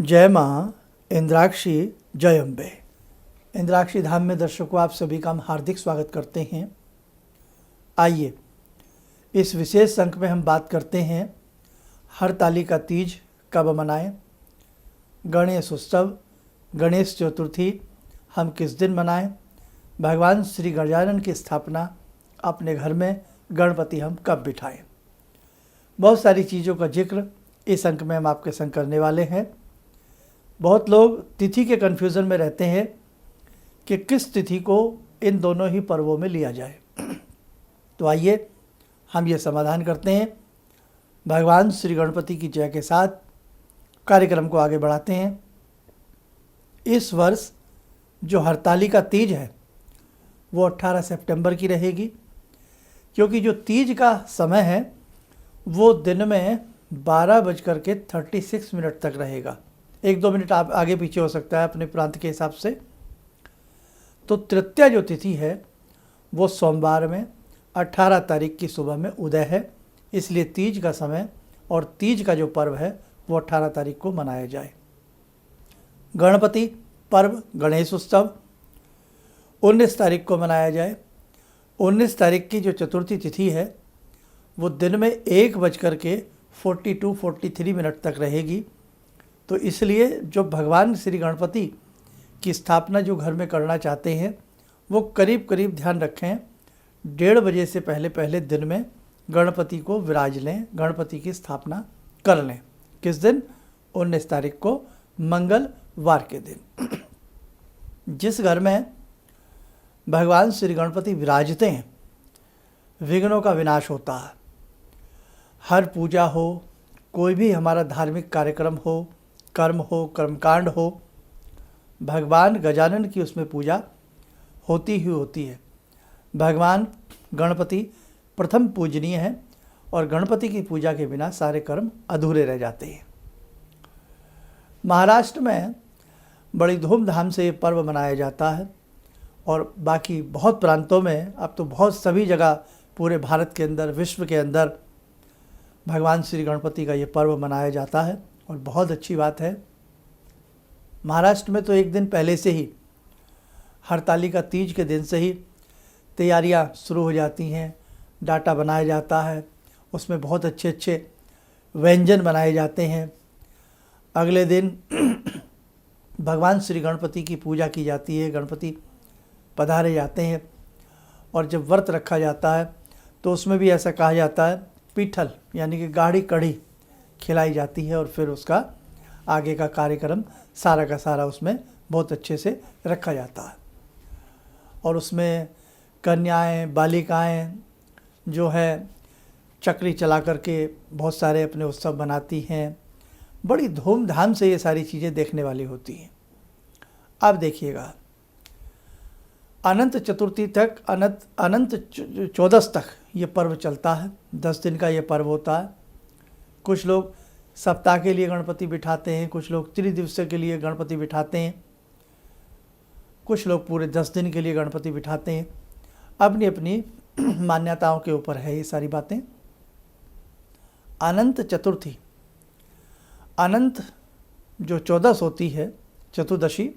जय माँ इंद्राक्षी जय अम्बे। इंद्राक्षी धाम में दर्शकों आप सभी का हम हार्दिक स्वागत करते हैं। आइए इस विशेष अंक में हम बात करते हैं हरतालिका तीज कब मनाएं, गणेश उत्सव गणेश चतुर्थी हम किस दिन मनाएं, भगवान श्री गजानन की स्थापना अपने घर में गणपति हम कब बिठाएं। बहुत सारी चीज़ों का जिक्र इस अंक में हम आपके संग करने वाले हैं। बहुत लोग तिथि के कन्फ्यूज़न में रहते हैं कि किस तिथि को इन दोनों ही पर्वों में लिया जाए। तो आइए हम ये समाधान करते हैं। भगवान श्री गणपति की जय के साथ कार्यक्रम को आगे बढ़ाते हैं। इस वर्ष जो हरतालिका तीज है वो 18 सितंबर की रहेगी, क्योंकि जो तीज का समय है वो दिन में 12:36 तक रहेगा। 1-2 मिनट आप आगे पीछे हो सकता है अपने प्रांत के हिसाब से। तो तृतीया जो तिथि है वो सोमवार में 18 तारीख की सुबह में उदय है, इसलिए तीज का समय और तीज का जो पर्व है वो 18 तारीख को मनाया जाए। गणपति पर्व गणेश उत्सव 19 तारीख को मनाया जाए। 19 तारीख की जो चतुर्थी तिथि है वो दिन में 1:42-43 तक रहेगी। तो इसलिए जो भगवान श्री गणपति की स्थापना जो घर में करना चाहते हैं वो करीब करीब ध्यान रखें 1:30 बजे से पहले दिन में गणपति को विराज लें, गणपति की स्थापना कर लें। किस दिन? 19 तारीख को मंगलवार के दिन। जिस घर में भगवान श्री गणपति विराजते हैं विघ्नों का विनाश होता है। हर पूजा हो, कोई भी हमारा धार्मिक कार्यक्रम हो, कर्म हो, कर्मकांड हो, भगवान गजानन की उसमें पूजा होती ही होती है। भगवान गणपति प्रथम पूजनीय है और गणपति की पूजा के बिना सारे कर्म अधूरे रह जाते हैं। महाराष्ट्र में बड़ी धूमधाम से ये पर्व मनाया जाता है और बाकी बहुत प्रांतों में, अब तो बहुत सभी जगह पूरे भारत के अंदर, विश्व के अंदर भगवान श्री गणपति का ये पर्व मनाया जाता है और बहुत अच्छी बात है। महाराष्ट्र में तो एक दिन पहले से ही हरतालिका तीज के दिन से ही तैयारियां शुरू हो जाती हैं। डाटा बनाया जाता है, उसमें बहुत अच्छे अच्छे व्यंजन बनाए जाते हैं। अगले दिन भगवान श्री गणपति की पूजा की जाती है, गणपति पधारे जाते हैं और जब व्रत रखा जाता है तो उसमें भी ऐसा कहा जाता है पीठल यानी कि गाढ़ी कढ़ी खिलाई जाती है और फिर उसका आगे का कार्यक्रम सारा का सारा उसमें बहुत अच्छे से रखा जाता है। और उसमें कन्याएं, बालिकाएं जो है चक्री चला करके बहुत सारे अपने उत्सव बनाती हैं। बड़ी धूमधाम से ये सारी चीज़ें देखने वाली होती हैं। अब देखिएगा, अनंत चतुर्थी तक, अनंत चौदस तक ये पर्व चलता है। 10 दिन का ये पर्व होता है। कुछ लोग सप्ताह के लिए गणपति बिठाते हैं, कुछ लोग त्रिदिवसीय के लिए गणपति बिठाते हैं, कुछ लोग पूरे 10 दिन के लिए गणपति बिठाते हैं। अपनी अपनी मान्यताओं के ऊपर है ये सारी बातें। अनंत चतुर्थी, अनंत जो 14 होती है चतुर्दशी,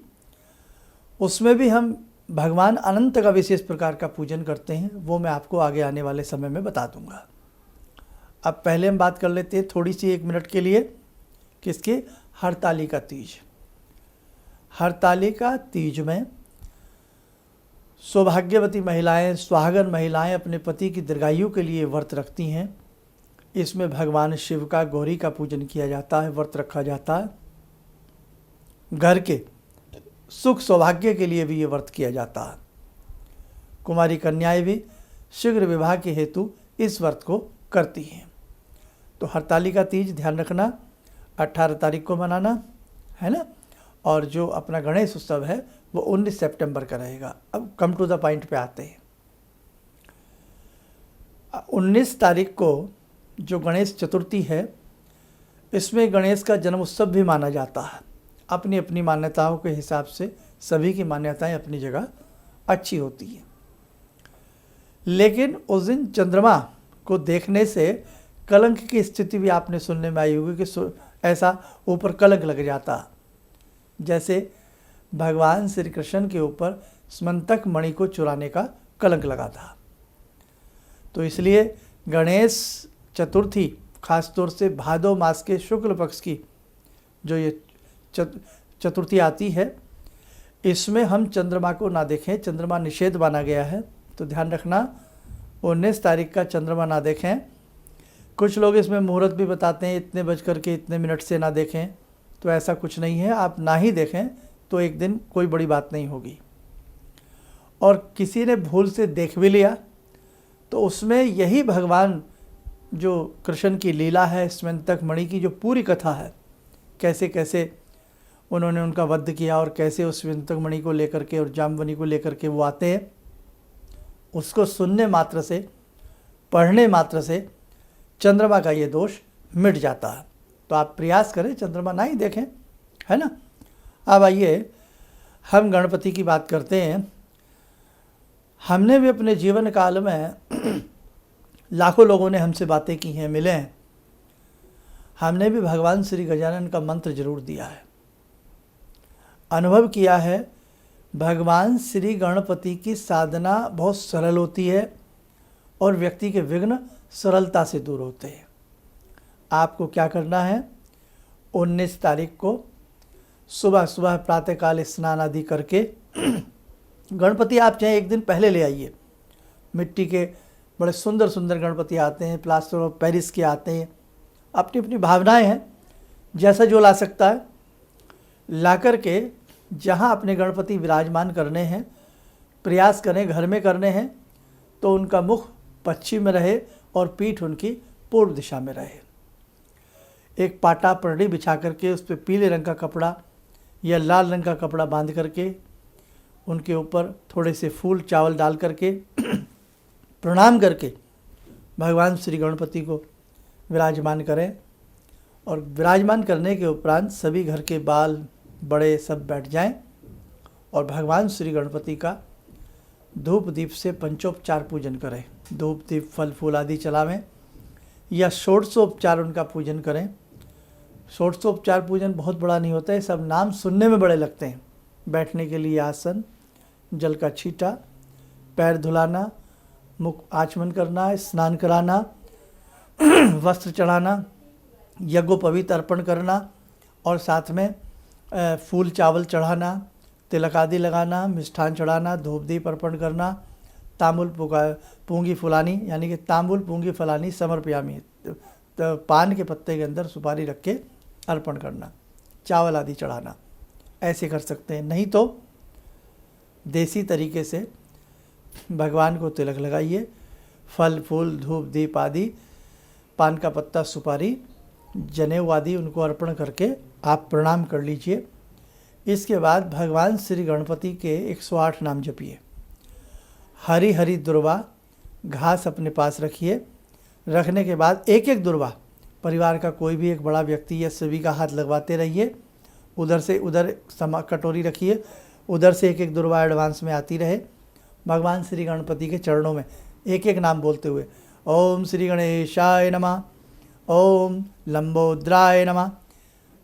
उसमें भी हम भगवान अनंत का विशेष प्रकार का पूजन करते हैं। वो मैं आपको आगे आने वाले समय में बता दूंगा। अब पहले हम बात कर लेते हैं थोड़ी सी 1 मिनट के लिए किसके? हरतालिका तीज। हरतालिका तीज में सौभाग्यवती महिलाएं, सुहागन महिलाएं अपने पति की दीर्घायु के लिए व्रत रखती हैं। इसमें भगवान शिव का, गौरी का पूजन किया जाता है, व्रत रखा जाता है। घर के सुख सौभाग्य के लिए भी ये व्रत किया जाता है। कुमारी कन्याएं भी शीघ्र विवाह के हेतु इस व्रत को करती हैं। तो हरतालिका तीज ध्यान रखना 18 तारीख को मनाना है ना। और जो अपना गणेश उत्सव है वो 19 सितंबर का रहेगा। अब कम टू द पॉइंट पे आते हैं। 19 तारीख को जो गणेश चतुर्थी है इसमें गणेश का जन्म उत्सव भी माना जाता है। अपनी अपनी मान्यताओं के हिसाब से सभी की मान्यताएं अपनी जगह अच्छी होती हैं। लेकिन उस दिन चंद्रमा को देखने से कलंक की स्थिति भी आपने सुनने में आई होगी कि ऐसा ऊपर कलंक लग जाता। जैसे भगवान श्री कृष्ण के ऊपर स्मंतक मणि को चुराने का कलंक लगा था। तो इसलिए गणेश चतुर्थी, खास तौर से भादो मास के शुक्ल पक्ष की जो ये चतुर्थी आती है, इसमें हम चंद्रमा को ना देखें। चंद्रमा निषेध माना गया है, तो ध्यान रखना 19 तारीख का चंद्रमा ना देखें। कुछ लोग इसमें मुहूर्त भी बताते हैं, इतने बज करके इतने मिनट से ना देखें, तो ऐसा कुछ नहीं है। आप ना ही देखें तो एक दिन कोई बड़ी बात नहीं होगी। और किसी ने भूल से देख भी लिया तो उसमें यही भगवान जो कृष्ण की लीला है, स्मंतक मणि की जो पूरी कथा है, कैसे कैसे उन्होंने उनका वध किया और कैसे उस स्मंतक मणि को लेकर के और जामवनी को लेकर के वो आते हैं, उसको सुनने मात्र से, पढ़ने मात्र से चंद्रमा का ये दोष मिट जाता है। तो आप प्रयास करें चंद्रमा ना ही देखें, है ना। अब आइए हम गणपति की बात करते हैं। हमने भी अपने जीवन काल में लाखों लोगों ने हमसे बातें की हैं, मिले हैं। हमने भी भगवान श्री गजानन का मंत्र जरूर दिया है, अनुभव किया है। भगवान श्री गणपति की साधना बहुत सरल होती है और व्यक्ति के विघ्न सरलता से दूर होते हैं। आपको क्या करना है, 19 तारीख को सुबह सुबह प्रातःकाल स्नान आदि करके गणपति आप चाहे एक दिन पहले ले आइए। मिट्टी के बड़े सुंदर सुंदर गणपति आते हैं, प्लास्टर ऑफ पेरिस के आते हैं, अपनी अपनी भावनाएं हैं, जैसा जो ला सकता है ला करके जहाँ अपने गणपति विराजमान करने हैं, प्रयास करें घर में करने हैं तो उनका मुख पश्चिम में रहे और पीठ उनकी पूर्व दिशा में रहे। एक पाटा परड़ी बिछा करके उस पर पीले रंग का कपड़ा या लाल रंग का कपड़ा बांध करके उनके ऊपर थोड़े से फूल चावल डाल करके प्रणाम करके भगवान श्री गणपति को विराजमान करें। और विराजमान करने के उपरांत सभी घर के बाल बड़े सब बैठ जाएं और भगवान श्री गणपति का धूप दीप से पंचोपचार पूजन करें। धूप दीप फल फूल आदि चलावें या षोडशोपचार उनका पूजन करें। षोडशोपचार पूजन बहुत बड़ा नहीं होता है, सब नाम सुनने में बड़े लगते हैं। बैठने के लिए आसन, जल का छींटा, पैर धुलाना, मुख आचमन करना, स्नान कराना, वस्त्र चढ़ाना, यज्ञोपवीत अर्पण करना और साथ में फूल चावल चढ़ाना, तिलक आदि लगाना, मिष्ठान चढ़ाना, धूप दीप अर्पण करना, तांबुल पूंगी फुलानी, यानी कि तांबुल पूंगी फलानी समर्पयामी, तो पान के पत्ते के अंदर सुपारी रख के अर्पण करना, चावल आदि चढ़ाना, ऐसे कर सकते हैं। नहीं तो देसी तरीके से भगवान को तिलक लगाइए, फल फूल धूप दीप आदि, पान का पत्ता सुपारी जनेऊ आदि उनको अर्पण करके आप प्रणाम कर लीजिए। इसके बाद भगवान श्री गणपति के 108 नाम जपिए। हरी हरी दुर्वा घास अपने पास रखिए। रखने के बाद एक एक दुर्वा परिवार का कोई भी एक बड़ा व्यक्ति या सभी का हाथ लगवाते रहिए। उधर से उधर कटोरी रखिए, उधर से एक एक दुर्वा एडवांस में आती रहे। भगवान श्री गणपति के चरणों में एक एक नाम बोलते हुए ओम श्री गणेशाय नमः, ओम लंबोद्राय नमः,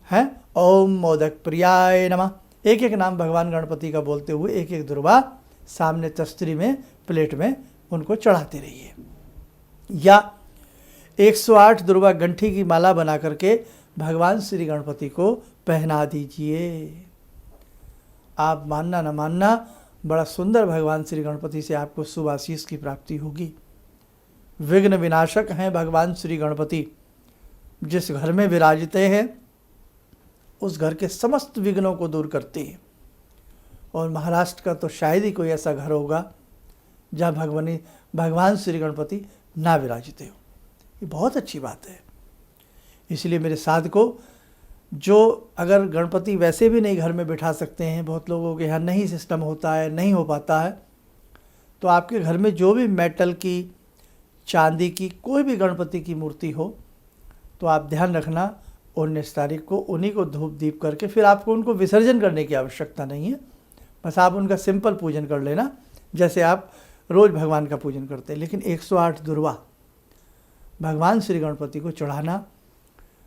हैं, ओम मोदक प्रियाय नमः, एक एक नाम भगवान गणपति का बोलते हुए एक एक दुर्वा सामने तस्तरी में प्लेट में उनको चढ़ाते रहिए। या 108 दुर्वा गंठी की माला बना करके भगवान श्री गणपति को पहना दीजिए। आप मानना न मानना, बड़ा सुंदर भगवान श्री गणपति से आपको शुभ आशीष की प्राप्ति होगी। विघ्न विनाशक हैं भगवान श्री गणपति। जिस घर में विराजते हैं उस घर के समस्त विघ्नों को दूर करते हैं। और महाराष्ट्र का तो शायद ही कोई ऐसा घर होगा जहाँ भगवान श्री गणपति ना विराजते हो। ये बहुत अच्छी बात है। इसलिए मेरे साधकों, जो अगर गणपति वैसे भी नहीं घर में बिठा सकते हैं, बहुत लोगों के यहाँ नहीं सिस्टम होता है, नहीं हो पाता है, तो आपके घर में जो भी मेटल की, चांदी की कोई भी गणपति की मूर्ति हो, तो आप ध्यान रखना 19 तारीख को उन्हीं को धूप दीप करके, फिर आपको उनको विसर्जन करने की आवश्यकता नहीं है। बस आप उनका सिंपल पूजन कर लेना जैसे आप रोज़ भगवान का पूजन करते हैं। लेकिन 108 दुर्वा भगवान श्री गणपति को चढ़ाना।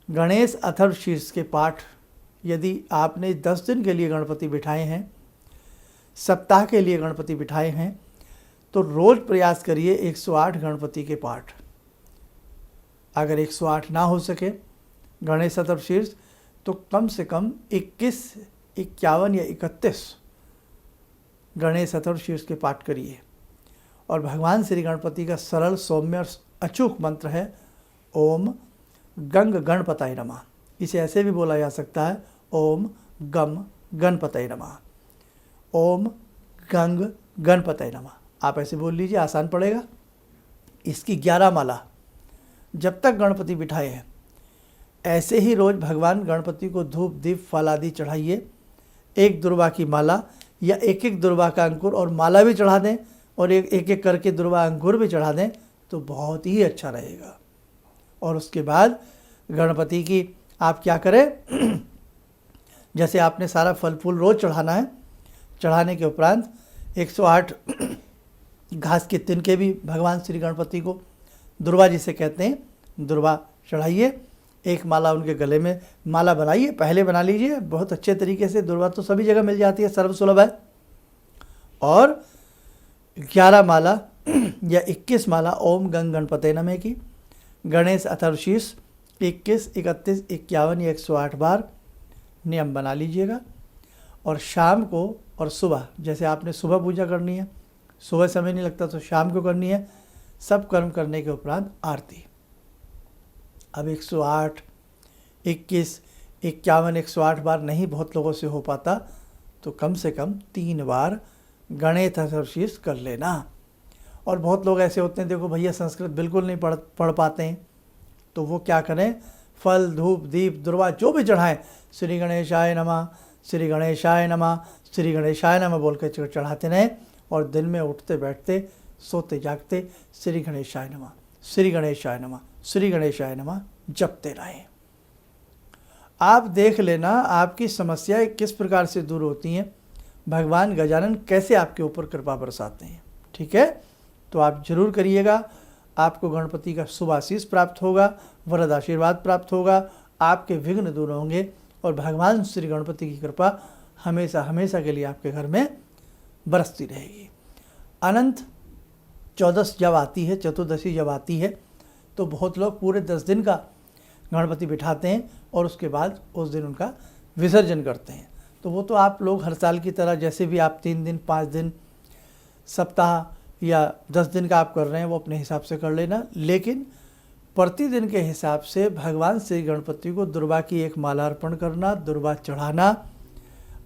गणेश अथर्व शीर्ष के पाठ यदि आपने 10 दिन के लिए गणपति बिठाए हैं, सप्ताह के लिए गणपति बिठाए हैं, तो रोज़ प्रयास करिए 108 गणपति के पाठ। अगर 108 ना हो सके गणेश शतशीर्ष, तो कम से कम 21, 51 या 31 गणेश शतशीर्ष के पाठ करिए। और भगवान श्री गणपति का सरल, सौम्य और अचूक मंत्र है ओम गंग गणपताय नमः। इसे ऐसे भी बोला जा सकता है ओम गम गणपताय नमः, ओम गंग गणपताय नमः। आप ऐसे बोल लीजिए, आसान पड़ेगा। इसकी 11 माला जब तक गणपति बिठाए हैं, ऐसे ही रोज़ भगवान गणपति को धूप दीप फल आदि चढ़ाइए। एक दुर्वा की माला या एक एक दुर्वा का अंकुर और माला भी चढ़ा दें, और एक एक करके दुर्वा अंकुर भी चढ़ा दें, तो बहुत ही अच्छा रहेगा। और उसके बाद गणपति की आप क्या करें, जैसे आपने सारा फल फूल रोज़ चढ़ाना है, चढ़ाने के उपरांत 108 घास के तिनके भी भगवान श्री गणपति को, दुर्वा जिसे कहते हैं, दुर्वा चढ़ाइए। एक माला उनके गले में माला बनाइए, पहले बना लीजिए बहुत अच्छे तरीके से। दुर्वा तो सभी जगह मिल जाती है, सर्वसुलभ है। और 11 माला या 21 माला ओम गंग गणपते नमः की गणेश अथर्वशीर्ष 21, 31, 51 या 108 बार नियम बना लीजिएगा। और शाम को और सुबह, जैसे आपने सुबह पूजा करनी है, सुबह समय नहीं लगता तो शाम को करनी है। सब कर्म करने के उपरांत आरती। अब 108, 21, 51, 108 बार नहीं बहुत लोगों से हो पाता, तो कम से कम 3 बार गणेश अथर्वशीर्ष कर लेना। और बहुत लोग ऐसे होते हैं, देखो भैया संस्कृत बिल्कुल नहीं पढ़ पाते हैं, तो वो क्या करें, फल धूप दीप दुर्वा जो भी चढ़ाएं, श्री गणेशाय नमः, श्री गणेशाय नमः, श्री गणेशाय नमः बोल के चढ़ाते रहें। और दिन में उठते बैठते सोते जागते श्री गणेशाय नमः, श्री गणेशाय नमः, श्री गणेशाय नमः जपते रहें। आप देख लेना आपकी समस्याएं किस प्रकार से दूर होती हैं, भगवान गजानन कैसे आपके ऊपर कृपा बरसाते हैं। ठीक है, तो आप जरूर करिएगा। आपको गणपति का शुभ आशीष प्राप्त होगा, वरद आशीर्वाद प्राप्त होगा, आपके विघ्न दूर होंगे और भगवान श्री गणपति की कृपा हमेशा हमेशा के लिए आपके घर में बरसती रहेगी। अनंत चौदस जब आती है, चतुर्दशी जब आती है, तो बहुत लोग पूरे 10 दिन का गणपति बिठाते हैं और उसके बाद उस दिन उनका विसर्जन करते हैं। तो वो तो आप लोग हर साल की तरह जैसे भी आप 3 दिन, 5 दिन, सप्ताह या 10 दिन का आप कर रहे हैं, वो अपने हिसाब से कर लेना। लेकिन प्रतिदिन के हिसाब से भगवान श्री गणपति को दुर्वा की 1 माला अर्पण करना, दुर्वा चढ़ाना,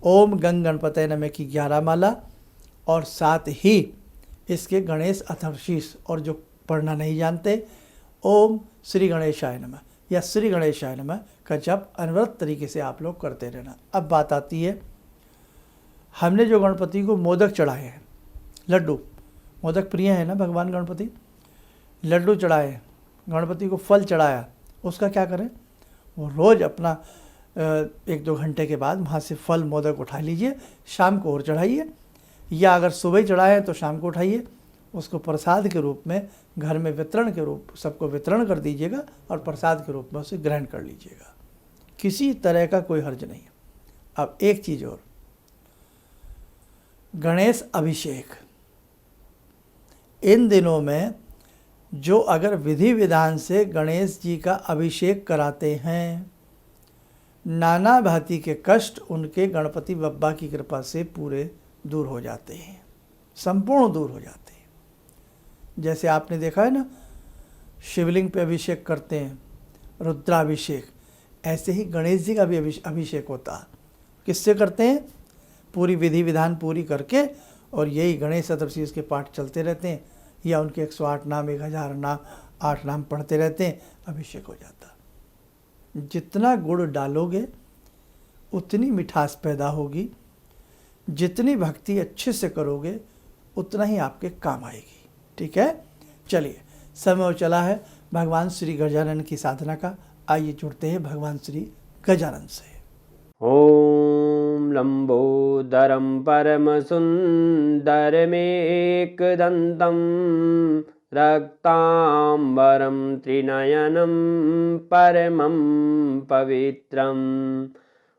ओम गंग गणपतये नमः की 11 माला, और साथ ही इसके गणेश अथर्वशीर्ष, और जो पढ़ना नहीं जानते, ओम श्री गणेशाय नमः या श्री गणेशाय नमः का जप अनवरत तरीके से आप लोग करते रहना। अब बात आती है, हमने जो गणपति को मोदक चढ़ाए हैं, लड्डू, मोदक प्रिय है ना भगवान गणपति, लड्डू चढ़ाए, गणपति को फल चढ़ाया, उसका क्या करें, वो रोज़ अपना 1-2 घंटे के बाद वहाँ से फल मोदक उठा लीजिए, शाम को और चढ़ाइए, या अगर सुबह चढ़ाए तो शाम को उठाइए, उसको प्रसाद के रूप में घर में वितरण के रूप सबको वितरण कर दीजिएगा और प्रसाद के रूप में उसे ग्रहण कर लीजिएगा। किसी तरह का कोई हर्ज नहीं है। अब एक चीज़ और, गणेश अभिषेक, इन दिनों में जो अगर विधि विधान से गणेश जी का अभिषेक कराते हैं, नाना भांति के कष्ट उनके गणपति बप्पा की कृपा से पूरे दूर हो जाते हैं, संपूर्ण दूर हो जाते हैं। जैसे आपने देखा है ना, शिवलिंग पे अभिषेक करते हैं, रुद्राभिषेक, ऐसे ही गणेश जी का भी अभिषेक होता है। किससे करते हैं, पूरी विधि विधान पूरी करके, और यही गणेश चतुर्थी के पाठ चलते रहते हैं, या उनके 108 नाम, 1000 नाम, 8 नाम पढ़ते रहते हैं, अभिषेक हो जाता। जितना गुड़ डालोगे उतनी मिठास पैदा होगी, जितनी भक्ति अच्छे से करोगे उतना ही आपके काम आएगी। ठीक है, चलिए समय चला है भगवान श्री गजानन की साधना का। आइए जुड़ते हैं भगवान श्री गजानन से। ॐ लम्बोदरं परमसुन्दरमेकदन्तं रक्ताम्बरं त्रिनयनं परमं पवित्रं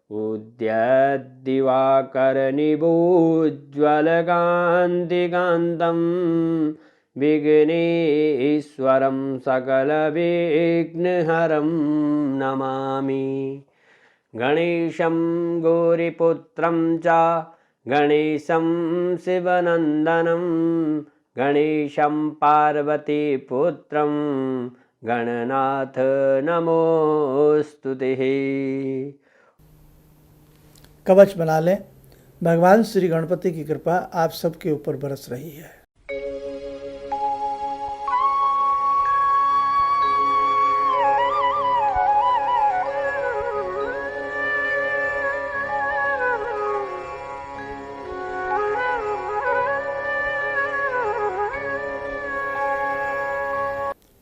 उद्यद्दिवाकरनिभोज्ज्वलकान्तिकान्तं विघ्नेश्वरं सकलविघ्नहरं नमामि। गणेशं गौरीपुत्रं च गणेशं शिवनन्दनं गणेशं पार्वतीपुत्रं गणनाथ नमोस्तुते। कवच बना लें। भगवान श्री गणपति की कृपा आप सबके ऊपर बरस रही है।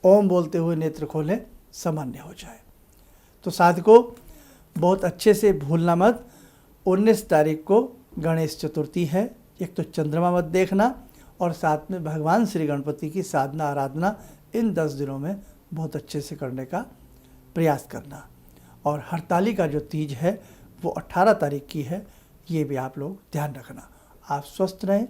ओम बोलते हुए नेत्र खोलें, सामान्य हो जाए। तो साधकों, बहुत अच्छे से भूलना मत, 19 तारीख को गणेश चतुर्थी है। एक तो चंद्रमा मत देखना और साथ में भगवान श्री गणपति की साधना आराधना इन 10 दिनों में बहुत अच्छे से करने का प्रयास करना। और हरताली का जो तीज है वो 18 तारीख की है, ये भी आप लोग ध्यान रखना। आप स्वस्थ रहें,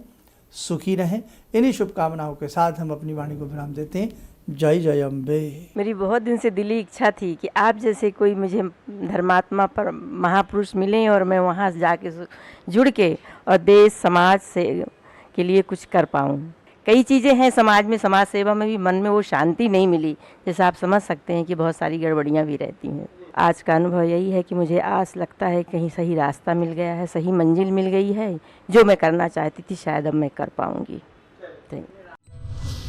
सुखी रहें। इन्हीं शुभकामनाओं के साथ हम अपनी वाणी को विराम देते हैं। जय जय अम्बे। मेरी बहुत दिन से दिली इच्छा थी कि आप जैसे कोई मुझे धर्मात्मा पर महापुरुष मिलें और मैं वहाँ जाके जुड़ के और देश समाज से के लिए कुछ कर पाऊँ। कई चीज़ें हैं समाज में, समाज सेवा में भी मन में वो शांति नहीं मिली। जैसे आप समझ सकते हैं कि बहुत सारी गड़बड़ियाँ भी रहती हैं। आज का अनुभव यही है कि मुझे आस लगता है कहीं सही रास्ता मिल गया है, सही मंजिल मिल गई है। जो मैं करना चाहती थी शायद अब मैं कर पाऊँगी।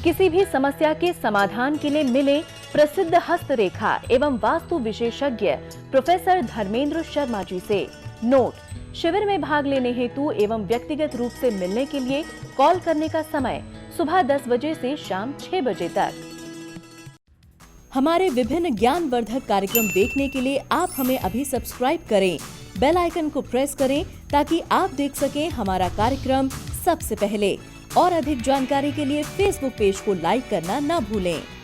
किसी भी समस्या के समाधान के लिए मिले प्रसिद्ध हस्तरेखा एवं वास्तु विशेषज्ञ प्रोफेसर धर्मेंद्र शर्मा जी से। नोट: शिविर में भाग लेने हेतु एवं व्यक्तिगत रूप से मिलने के लिए कॉल करने का समय सुबह 10 बजे से शाम 6 बजे तक। हमारे विभिन्न ज्ञानवर्धक कार्यक्रम देखने के लिए आप हमें अभी सब्सक्राइब करें, बेल आइकन को प्रेस करें ताकि आप देख सकें हमारा कार्यक्रम सबसे पहले। और अधिक जानकारी के लिए फेसबुक पेज को लाइक करना न भूलें।